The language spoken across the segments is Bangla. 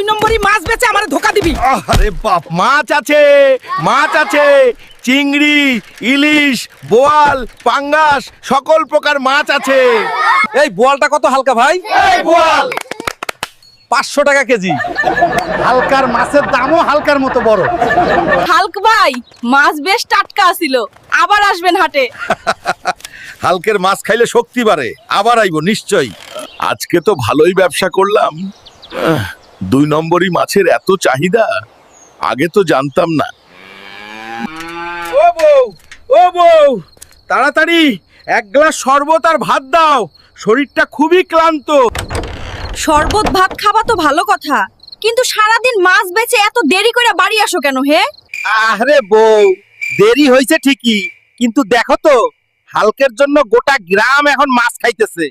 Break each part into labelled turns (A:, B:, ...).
A: নম্বরই মাছ বেচে আমারে ধোকা দিবি।
B: আরে বাপ, মাছ আছে, মাছ আছে, চিংড়ি, ইলিশ, বোয়াল, পাঙ্গাস, সকল প্রকার মাছ আছে।
C: এই বোয়ালটা কত হালকা ভাই?
B: এই বোয়াল
C: 500 টাকা কেজি।
B: হালকার মাছের দামও হালকার মতো বড়।
A: হালক ভাই, মাছ বেশ টাটকা ছিল, আবার আসবেন হাটে।
B: হালকের মাছ খাইলে শক্তি বাড়ে, আবার আইবো নিশ্চয়ই। আজকে তো ভালোই ব্যবসা করলাম। 2 নম্বরই মাছের এত চাহিদা, আগে তো জানতাম না। ও বউ, ও বউ, তাড়াতাড়ি 1 গ্লাস শরবত আর ভাত দাও, শরীরটা খুবই ক্লান্ত।
A: শরবত ভাত খাবা তো ভালো কথা, কিন্তু সারাদিন মাছ বেচে এত দেরি করে বাড়ি আসো কেন হে?
C: আরে বউ, দেরি হয়েছে ঠিকই, কিন্তু দেখো তো হালকের জন্য গোটা গ্রাম এখন মাছ খাইতেছে।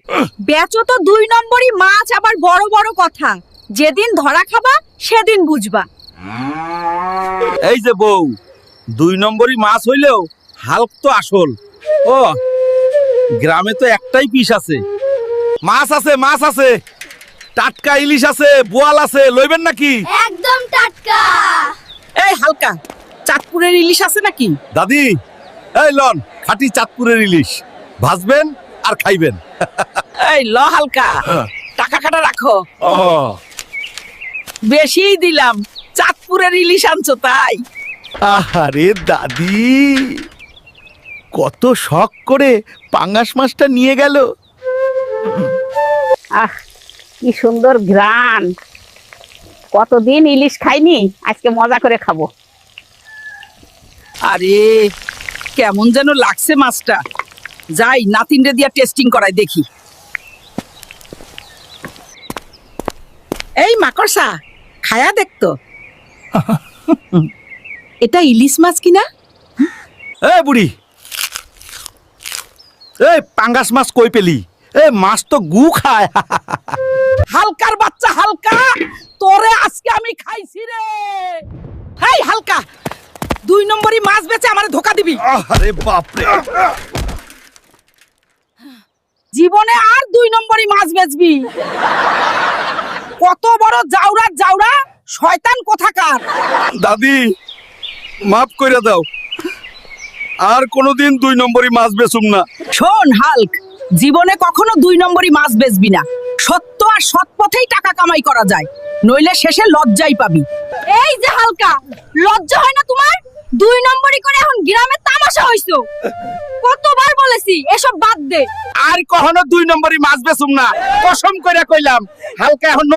A: বেচো তো 2 নম্বরই মাছ, আবার বড় বড় কথা। যেদিন ধরা খাবা সেদিন বুঝবা।
C: এই যে বউ, 2 নম্বরই মাছ হইলেও হালক তো আসল। ও, গ্রামে তো একটাই পিস আছে।
B: মাছ আছে, মাছ আছে, টাটকা ইলিশ আছে, বোয়াল আছে, লইবেন নাকি?
D: একদম টাটকা।
A: এই হালকা, চাঁদপুরের ইলিশ আছে নাকি?
B: দাদি, এই লন খাঁটি চাঁদপুরের ইলিশ, ভাজবেন আর খাইবেন।
A: এই ল হালকা, টাকা কাটা রাখো।
B: ও
A: বেশিই দিলাম, চাঁদপুরের ইলিশ আনছো তাই।
B: আরে দাদি, কত শখ করে পাঙ্গাস মাছটা নিয়ে গেল।
E: আহ, কি সুন্দর ঘ্রাণ! কতদিন ইলিশ খাইনি, আজকে মজা করে খাবো।
A: আরে কেমন যেন লাগছে মাছটা। যাই নাতিনরে দিয়া টেস্টিং করাই দেখি। এই মাকড়সা, খায়া দেখতো এটা ইলিশ মাছ কিনা?
B: এই বুড়ি, এই পাঙ্গাস মাছ কই পেলি? এই মাছ তো গু খায়।
A: হালকার বাচ্চা হালকা, তোরে আজকে আমি খাইছি রে। হেই হালকা, 2 নম্বরই মাছ বেচে আমারে ধোকা দিবি।
B: আরে বাপ রে,
A: জীবনে আর 2 নম্বরই মাছ বেচবি? কত বড় জাউরা জাউরা, শয়তান কোথাকার।
B: দাদি মাফ কইরা দাও, আর কোনোদিন 2 নম্বরই মাছ বেচুম না।
A: শোন হাল্ক, জীবনে কখনো 2 নম্বরই মাছ বেচবি না। সত্য আর সৎ পথেই টাকা কামাই করা যায়, নইলে শেষে লজ্জাই পাবি। এই যে হালকা, লজ্জা হয় না তোমার? 2 নম্বরই করে এখন গ্রামে তামাশা হইছো। কতবার বলেছি এসব বাদ দে।
C: আর কখনো 2 নম্বরই মাছ বেচুম না, কসম কইরা কইলাম। হালকা এখন